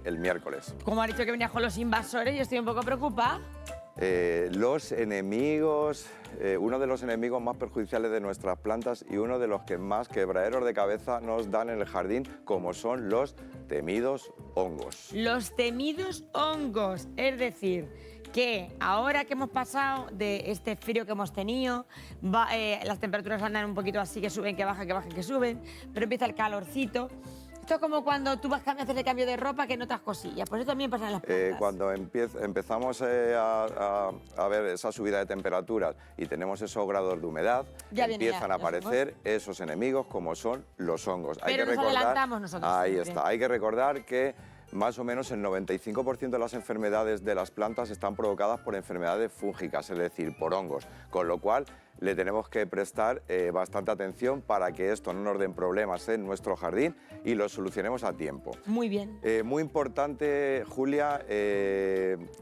el miércoles. Como ha dicho que venías con los invasores, yo estoy un poco preocupada. Los enemigos, uno de los enemigos más perjudiciales de nuestras plantas y uno de los que más quebraderos de cabeza nos dan en el jardín, como son los temidos hongos. Los temidos hongos, es decir, que ahora que hemos pasado de este frío que hemos tenido, las temperaturas andan un poquito así, que suben, que bajan, que suben, pero empieza el calorcito. Esto es como cuando tú vas a hacer el cambio de ropa que notas cosillas, pues eso también pasa en las plantas. Cuando empezamos a ver esa subida de temperaturas y tenemos esos grados de humedad, empiezan a aparecer esos enemigos como son los hongos. Pero nos adelantamos nosotros. Ahí está, hay que recordar que más o menos el 95% de las enfermedades de las plantas están provocadas por enfermedades fúngicas, es decir, por hongos, con lo cual le tenemos que prestar bastante atención para que esto no nos den problemas en nuestro jardín y lo solucionemos a tiempo. Muy bien. Muy importante, Julia,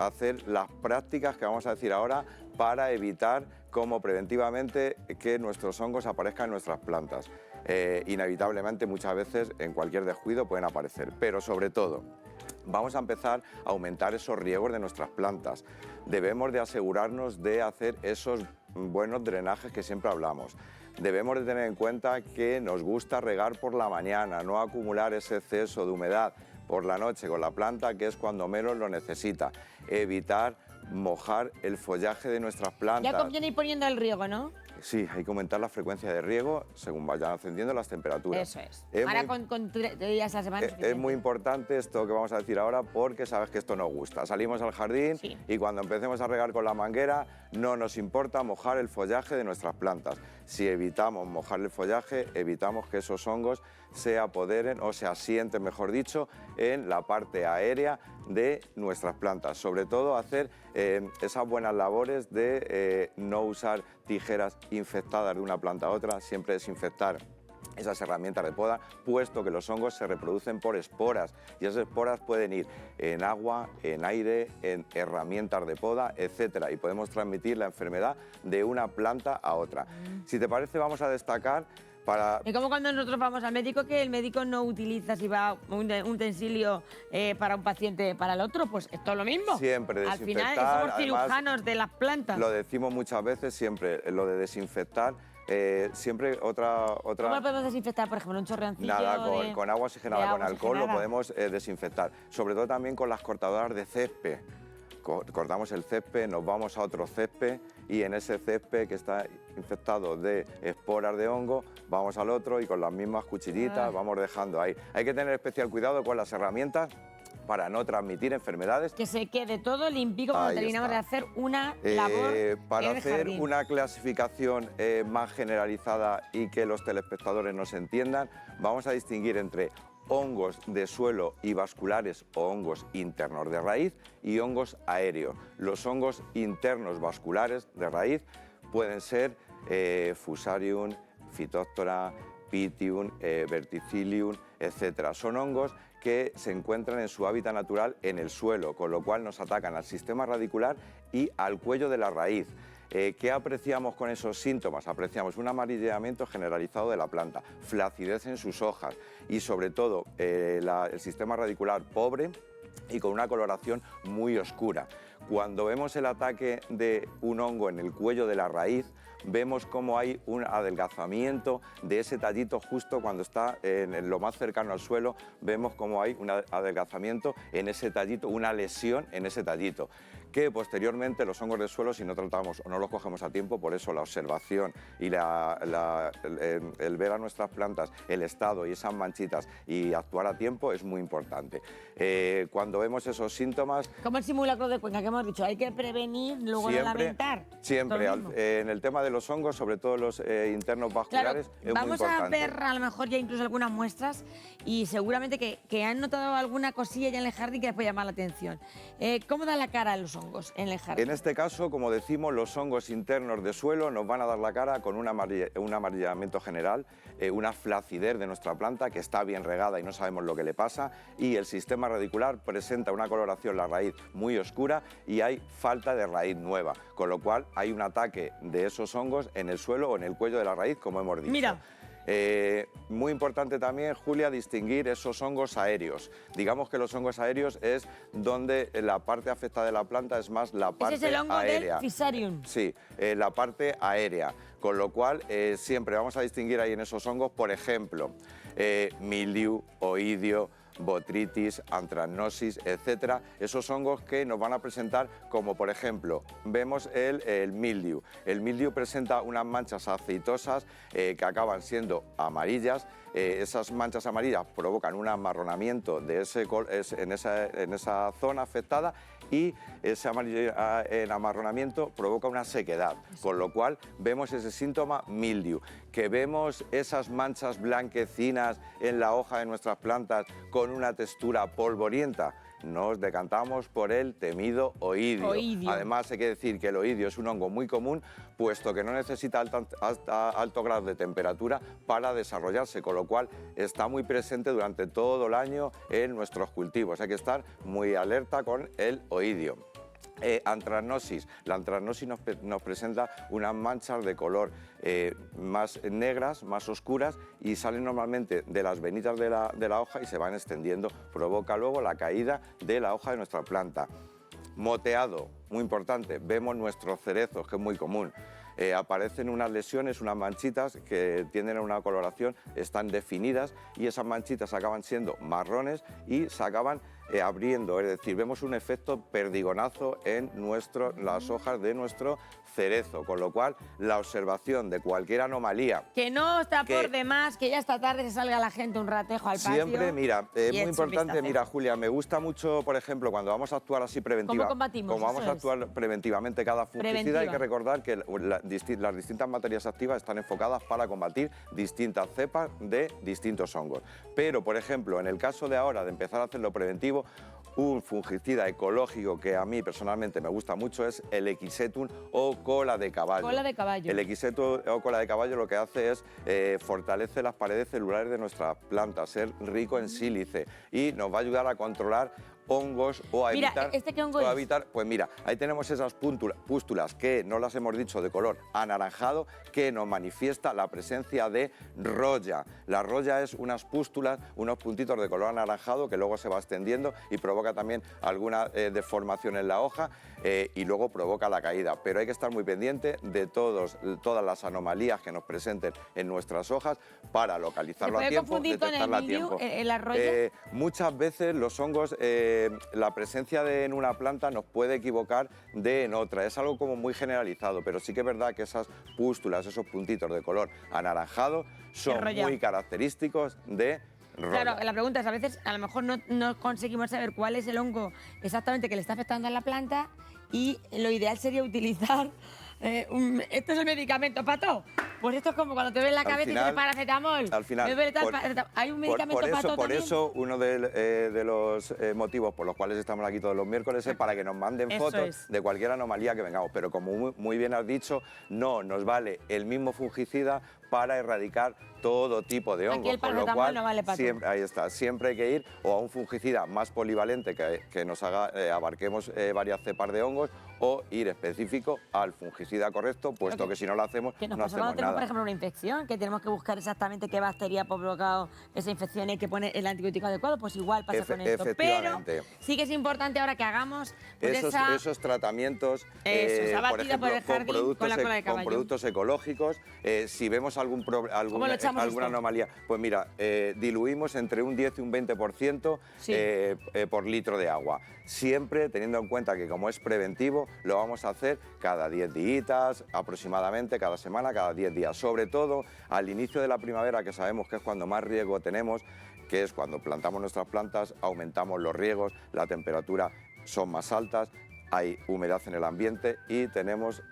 hacer las prácticas que vamos a decir ahora para evitar como preventivamente que nuestros hongos aparezcan en nuestras plantas. Inevitablemente muchas veces en cualquier descuido pueden aparecer, pero sobre todo vamos a empezar a aumentar esos riegos de nuestras plantas. Debemos de asegurarnos de hacer esos buenos drenajes que siempre hablamos. Debemos de tener en cuenta que nos gusta regar por la mañana, no acumular ese exceso de humedad por la noche con la planta, que es cuando menos lo necesita. Evitar mojar el follaje de nuestras plantas. Ya conviene ir poniendo el riego, ¿no? Sí, hay que aumentar la frecuencia de riego según vayan ascendiendo las temperaturas. Eso es. Ahora con 3 días a la semana es muy importante esto que vamos a decir ahora porque sabes que esto nos gusta. Salimos al jardín y cuando empecemos a regar con la manguera no nos importa mojar el follaje de nuestras plantas. Si evitamos mojar el follaje, evitamos que esos hongos se apoderen o se asienten, mejor dicho, en la parte aérea de nuestras plantas. Sobre todo hacer esas buenas labores de no usar tijeras infectadas de una planta a otra, siempre desinfectar esas herramientas de poda, puesto que los hongos se reproducen por esporas y esas esporas pueden ir en agua, en aire, en herramientas de poda, etcétera, y podemos transmitir la enfermedad de una planta a otra. Si te parece, vamos a destacar Es como cuando nosotros vamos al médico, que el médico no utiliza, si va un utensilio para un paciente para el otro, pues esto es lo mismo. Siempre desinfectar. Al final somos cirujanos de las plantas. Lo decimos muchas veces, siempre lo de desinfectar. Siempre otra... ¿Cómo lo podemos desinfectar, por ejemplo, un chorreoncillo? Nada, con agua oxigenada, con alcohol lo podemos desinfectar. Sobre todo también con las cortadoras de césped. Cortamos el césped, nos vamos a otro césped y en ese césped que está infectado de esporas de hongo, vamos al otro y con las mismas cuchillitas vamos dejando ahí. Hay que tener especial cuidado con las herramientas para no transmitir enfermedades. Que se quede todo limpio cuando terminamos de hacer una labor para en el hacer jardín. una clasificación más generalizada y que los telespectadores nos entiendan, vamos a distinguir entre hongos de suelo y vasculares o hongos internos de raíz y hongos aéreos. Los hongos internos vasculares de raíz pueden ser Fusarium, Phytophthora, Pythium, Verticillium, etc. Son hongos que se encuentran en su hábitat natural en el suelo, con lo cual nos atacan al sistema radicular y al cuello de la raíz. ¿Qué apreciamos con esos síntomas? Apreciamos un amarillamiento generalizado de la planta, flacidez en sus hojas y sobre todo el sistema radicular pobre y con una coloración muy oscura. Cuando vemos el ataque de un hongo en el cuello de la raíz, vemos cómo hay un adelgazamiento de ese tallito justo cuando está en lo más cercano al suelo, vemos cómo hay un adelgazamiento en ese tallito, una lesión en ese tallito, que posteriormente los hongos del suelo, si no tratamos o no los cogemos a tiempo, por eso la observación y el ver a nuestras plantas, el estado y esas manchitas y actuar a tiempo es muy importante. Cuando vemos esos síntomas... Como el simulacro de Cuenca que hemos dicho, hay que prevenir, luego no lamentar. Siempre, en el tema de los hongos, sobre todo los internos vasculares, claro, es muy importante. Vamos a ver a lo mejor ya incluso algunas muestras y seguramente que han notado alguna cosilla ya en el jardín que les puede llamar la atención. ¿Cómo da la cara los hongos en el jardín? En este caso, como decimos, los hongos internos de suelo nos van a dar la cara con un amarillamiento general, una flacidez de nuestra planta que está bien regada y no sabemos lo que le pasa, y el sistema radicular presenta una coloración, la raíz, muy oscura y hay falta de raíz nueva, con lo cual hay un ataque de esos hongos en el suelo o en el cuello de la raíz, como hemos dicho. Mira. Muy importante también, Julia, distinguir esos hongos aéreos. Digamos que los hongos aéreos es donde la parte afectada de la planta es más la parte Ese es el hongo aérea. del Fusarium. Sí, la parte aérea. Con lo cual, siempre vamos a distinguir ahí en esos hongos, por ejemplo, mildiu, oidio, botrytis, anthracnosis, etcétera, esos hongos que nos van a presentar como, por ejemplo, vemos el mildiu. El mildiu presenta unas manchas aceitosas que acaban siendo amarillas. Esas manchas amarillas provocan un amarronamiento de en esa zona afectada y ese amarronamiento provoca una sequedad, con lo cual vemos ese síntoma mildiu. Que vemos esas manchas blanquecinas en la hoja de nuestras plantas con una textura polvorienta, nos decantamos por el temido oidio. Además, hay que decir que el oidio es un hongo muy común, puesto que no necesita alto grado de temperatura para desarrollarse, con lo cual está muy presente durante todo el año en nuestros cultivos. Hay que estar muy alerta con el oidio. Anthracnosis. La anthracnosis nos presenta unas manchas de color más negras, más oscuras, y salen normalmente de las venitas de la hoja y se van extendiendo. Provoca luego la caída de la hoja de nuestra planta. Moteado, muy importante. Vemos nuestros cerezos, que es muy común. Aparecen unas lesiones, unas manchitas que tienen una coloración, están definidas, y esas manchitas acaban siendo marrones y se acaban abriendo, es decir, vemos un efecto perdigonazo en las hojas de nuestro cerezo, con lo cual la observación de cualquier anomalía... Que no está por demás, que ya esta tarde se salga la gente un ratejo al patio. Siempre, mira, muy importante, mira, Julia, me gusta mucho, por ejemplo, cuando vamos a actuar así preventivamente, como vamos a actuar preventivamente cada fungicida, hay que recordar que las distintas materias activas están enfocadas para combatir distintas cepas de distintos hongos. Pero, por ejemplo, en el caso de ahora de empezar a hacerlo preventivo, un fungicida ecológico que a mí personalmente me gusta mucho es el Equisetum o cola de caballo. Cola de caballo. El Equisetum o cola de caballo lo que hace es fortalece las paredes celulares de nuestras plantas, ser rico en sílice, y nos va a ayudar a controlar hongos o a evitar... ¿Este qué hongo es? Pues mira, ahí tenemos esas pústulas que no las hemos dicho de color anaranjado, que nos manifiesta la presencia de roya. La roya es unas pústulas, unos puntitos de color anaranjado que luego se va extendiendo y provoca también alguna deformación en la hoja y luego provoca la caída. Pero hay que estar muy pendiente de todas las anomalías que nos presenten en nuestras hojas para localizarlo a tiempo, detectarla a tiempo. ¿La roya? Muchas veces los hongos... la presencia en una planta nos puede equivocar de en otra. Es algo como muy generalizado, pero sí que es verdad que esas pústulas, esos puntitos de color anaranjado son muy característicos de roya. Claro, la pregunta es, a veces a lo mejor no conseguimos saber cuál es el hongo exactamente que le está afectando a la planta, y lo ideal sería utilizar... esto es el medicamento, Pato. Pues esto es como cuando te duele la cabeza y tienes paracetamol. Al final, hay un medicamento, Pato, por también. eso, uno de los motivos por los cuales estamos aquí todos los miércoles es para que nos manden fotos de cualquier anomalía que vengamos. Pero como muy bien has dicho, no nos vale el mismo fungicida para erradicar todo tipo de hongos. Aquí el paracetamol no vale, Pato. Ahí está, siempre hay que ir o a un fungicida más polivalente que nos haga abarquemos varias cepas de hongos, o ir específico al fungicida correcto, puesto que si no lo hacemos, ¿Qué nos no pasa hacemos cuando tenemos, nada. por ejemplo, una infección? Que tenemos que buscar exactamente qué bacteria ha provocado esa infección y que pone el antibiótico adecuado, pues igual pasa con esto. Pero sí que es importante ahora que hagamos esos tratamientos, por ejemplo, con productos ecológicos. Si vemos alguna anomalía, pues mira, diluimos entre un 10 y un 20% por litro de agua. Siempre teniendo en cuenta que, como es preventivo, lo vamos a hacer cada 10 días, aproximadamente, cada semana, cada 10 días. Sobre todo al inicio de la primavera, que sabemos que es cuando más riego tenemos, que es cuando plantamos nuestras plantas, aumentamos los riegos, la temperatura son más altas, hay humedad en el ambiente y tenemos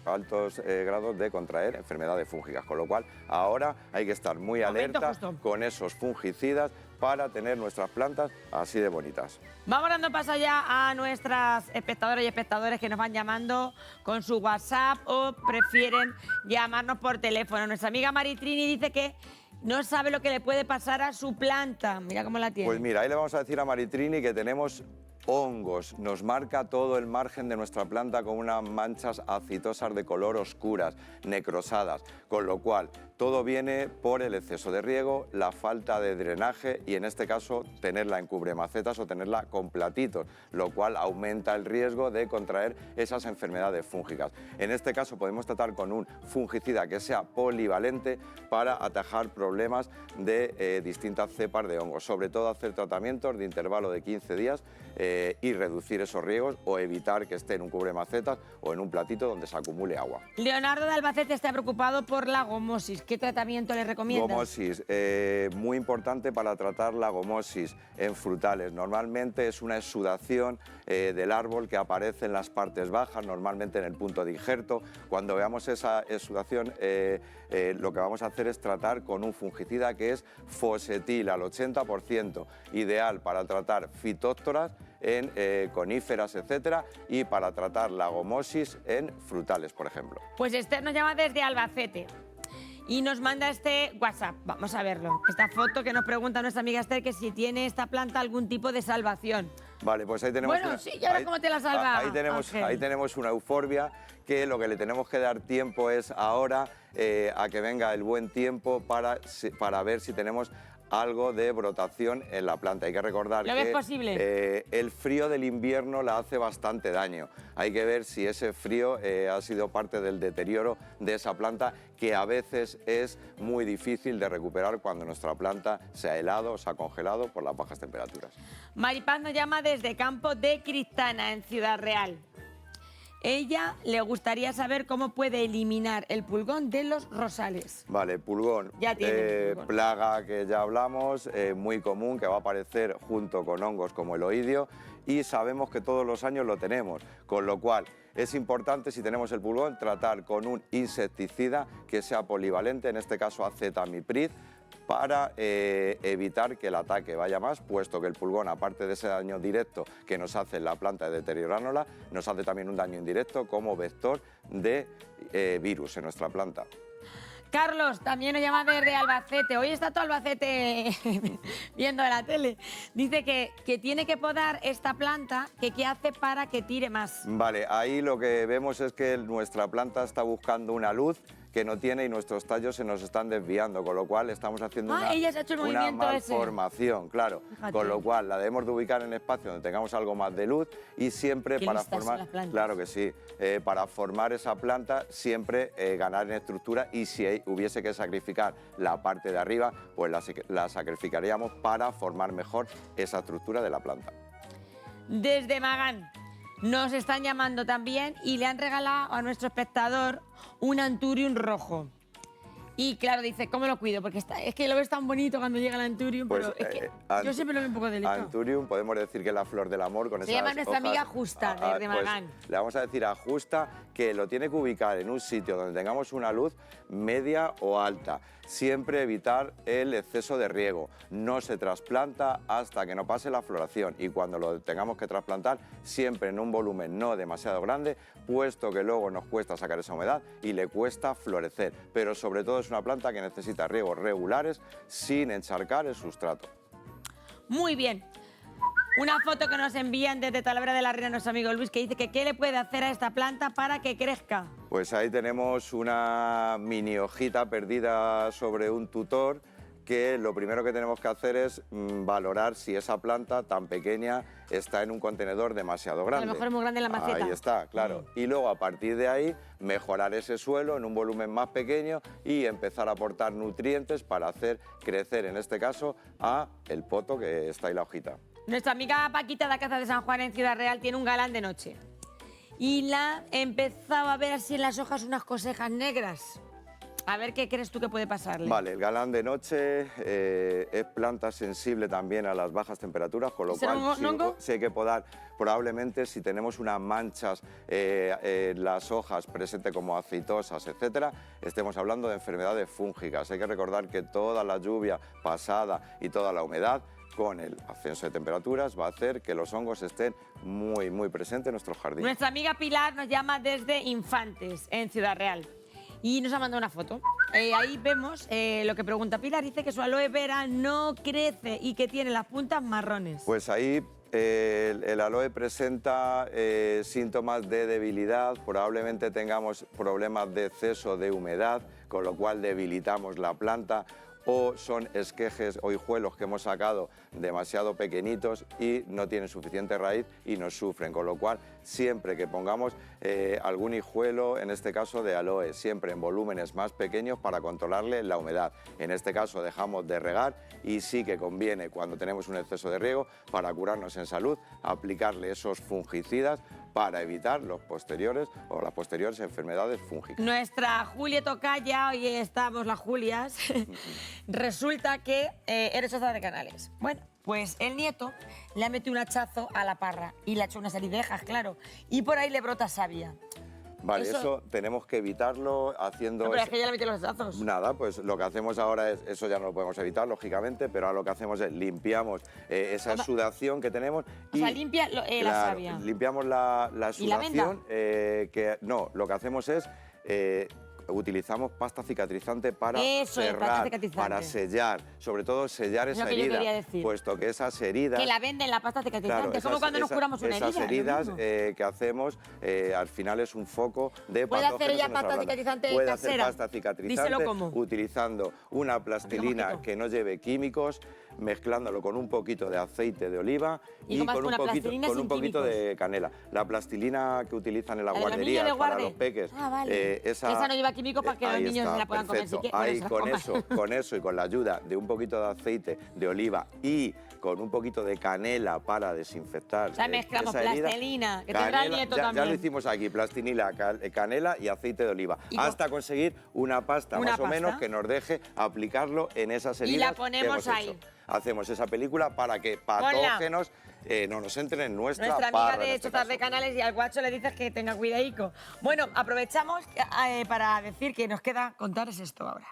altos grados de contraer enfermedades fúngicas, con lo cual ahora hay que estar muy alerta con esos fungicidas para tener nuestras plantas así de bonitas. Vamos dando paso ya a nuestras espectadoras y espectadores que nos van llamando con su WhatsApp o prefieren llamarnos por teléfono. Nuestra amiga Maritrini dice que no sabe lo que le puede pasar a su planta. Mira cómo la tiene. Pues mira, ahí le vamos a decir a Maritrini que tenemos hongos, nos marca todo el margen de nuestra planta con unas manchas acitosas de color oscuras, necrosadas, con lo cual todo viene por el exceso de riego, la falta de drenaje y en este caso tenerla en cubremacetas o tenerla con platitos, lo cual aumenta el riesgo de contraer esas enfermedades fúngicas. En este caso podemos tratar con un fungicida que sea polivalente para atajar problemas de distintas cepas de hongos, sobre todo hacer tratamientos de intervalo de 15 días y reducir esos riegos o evitar que esté en un cubremacetas o en un platito donde se acumule agua. Leonardo de Albacete está preocupado por la gomosis. ¿Qué tratamiento le recomiendas? Gomosis, muy importante para tratar la gomosis en frutales. Normalmente es una exudación del árbol que aparece en las partes bajas, normalmente en el punto de injerto. Cuando veamos esa exudación, lo que vamos a hacer es tratar con un fungicida que es fosetil al 80%, ideal para tratar fitóptoras en coníferas, etcétera, y para tratar la gomosis en frutales, por ejemplo. Pues Esther nos llama desde Albacete y nos manda este WhatsApp. Vamos a verlo. Esta foto que nos pregunta nuestra amiga Esther que si tiene esta planta algún tipo de salvación. Vale, pues ahí tenemos... Bueno, sí, ¿y ahora cómo te la salva? Ahí tenemos una euforbia que lo que le tenemos que dar tiempo es ahora a que venga el buen tiempo para ver si tenemos algo de brotación en la planta. Hay que recordar ¿Lo ves posible? El frío del invierno la hace bastante daño. Hay que ver si ese frío ha sido parte del deterioro de esa planta, que a veces es muy difícil de recuperar cuando nuestra planta se ha helado o se ha congelado por las bajas temperaturas. Maripaz nos llama desde Campo de Cristana, en Ciudad Real. Ella le gustaría saber cómo puede eliminar el pulgón de los rosales. Vale, pulgón. Ya tiene pulgón. Plaga que ya hablamos, muy común, que va a aparecer junto con hongos como el oidio y sabemos que todos los años lo tenemos, con lo cual es importante, si tenemos el pulgón, tratar con un insecticida que sea polivalente, en este caso acetamiprid, para evitar que el ataque vaya más, puesto que el pulgón, aparte de ese daño directo que nos hace en la planta de deteriorándola, nos hace también un daño indirecto como vector de virus en nuestra planta. Carlos también nos llama desde Albacete. Hoy está todo Albacete viendo la tele. Dice que tiene que podar esta planta, que qué hace para que tire más. Vale, ahí lo que vemos es que nuestra planta está buscando una luz que no tiene y nuestros tallos se nos están desviando, con lo cual estamos haciendo ella se ha hecho el una movimiento malformación, claro. Fíjate. Con lo cual la debemos de ubicar en espacio donde tengamos algo más de luz y siempre Qué para listas son formar, las plantas. claro que sí, para formar esa planta siempre ganar en estructura y si hubiese que sacrificar la parte de arriba, pues la sacrificaríamos para formar mejor esa estructura de la planta. Desde Magán nos están llamando también y le han regalado a nuestro espectador un Anturium rojo. Y claro, dice, ¿cómo lo cuido? Porque es que lo ves tan bonito cuando llega el Anturium, Pues, pero es que yo siempre lo veo un poco delicado. Anturium, podemos decir que es la flor del amor con Se esas llama nuestra hojas. amiga Justa, desde Pues, Magán. le vamos a decir a Justa que lo tiene que ubicar en un sitio donde tengamos una luz media o alta. Siempre evitar el exceso de riego. No se trasplanta hasta que no pase la floración y cuando lo tengamos que trasplantar, siempre en un volumen no demasiado grande, puesto que luego nos cuesta sacar esa humedad y le cuesta florecer. Pero sobre todo es una planta que necesita riegos regulares sin encharcar el sustrato. Muy bien. Una foto que nos envían desde Talavera de la Reina nuestro amigo Luis, que dice que qué le puede hacer a esta planta para que crezca. Pues ahí tenemos una mini hojita perdida sobre un tutor que lo primero que tenemos que hacer es valorar si esa planta tan pequeña está en un contenedor demasiado grande. A lo mejor es muy grande la maceta. Ahí está, claro. Y luego a partir de ahí mejorar ese suelo en un volumen más pequeño y empezar a aportar nutrientes para hacer crecer, en este caso, a el poto que está ahí la hojita. Nuestra amiga Paquita de la Caza de San Juan en Ciudad Real tiene un galán de noche. Y la he empezado a ver así en las hojas unas cosejas negras. A ver qué crees tú que puede pasarle. Vale, el galán de noche es planta sensible también a las bajas temperaturas, con lo ¿Será cual un hongo? sí hay que podar. Probablemente si tenemos unas manchas en las hojas presentes como aceitosas, etcétera, estemos hablando de enfermedades fúngicas. Hay que recordar que toda la lluvia pasada y toda la humedad con el ascenso de temperaturas va a hacer que los hongos estén muy presentes en nuestros jardines. Nuestra amiga Pilar nos llama desde Infantes, en Ciudad Real. y nos ha mandado una foto. Ahí vemos lo que pregunta Pilar, dice que su aloe vera no crece y que tiene las puntas marrones. Pues ahí el aloe presenta síntomas de debilidad, probablemente tengamos problemas de exceso de humedad, con lo cual debilitamos la planta, o son esquejes o hijuelos que hemos sacado demasiado pequeñitos y no tienen suficiente raíz y nos sufren, con lo cual siempre que pongamos algún hijuelo, en este caso de aloe, siempre en volúmenes más pequeños para controlarle la humedad. En este caso dejamos de regar y sí que conviene cuando tenemos un exceso de riego, para curarnos en salud, aplicarle esos fungicidas para evitar los posteriores o las posteriores enfermedades fúngicas. Nuestra Julia Tocaya, hoy estamos las Julias, resulta que eres otra de Canales. Bueno, pues el nieto le ha metido un hachazo a la parra y le ha hecho unas heridejas, claro, y por ahí le brota savia. Vale, eso tenemos que evitarlo haciendo... No, pero es que ya le metí los hachazos. Nada, pues lo que hacemos ahora es, eso ya no lo podemos evitar, lógicamente, pero ahora lo que hacemos es limpiamos esa sudación que tenemos y... O sea, limpia la savia. Limpiamos la ¿Y la sudación, no, lo que hacemos es... utilizamos pasta cicatrizante para cerrar, para sellar, sobre todo sellar esa herida, puesto que esas heridas... Que la venden la pasta cicatrizante, es como cuando nos curamos una herida. Esas heridas que hacemos, al final es un foco de ¿Puede patógenos. hacer ella pasta cicatrizante Puede casera? hacer pasta cicatrizante. Díselo cómo. Utilizando una plastilina que no lleve químicos, mezclándolo con un poquito de aceite de oliva y con un poquito de canela. La plastilina que utilizan en la guardería para los peques, esa no lleva químicos para que los niños se la puedan comer. Ahí con eso y con la ayuda de un poquito de aceite de oliva y con un poquito de canela para desinfectar. O sea, mezclamos plastilina, que tendrá el nieto también. Ya lo hicimos aquí, plastilina, canela y aceite de oliva, hasta conseguir una pasta más o menos que nos deje aplicarlo en esas heridas. Y la ponemos ahí. Hacemos esa película para que patógenos no nos entren en nuestra parra. Nuestra amiga de Chotas de Canales, y al guacho le dices que tenga cuidadico. Bueno, aprovechamos para decir que nos queda contaros esto ahora.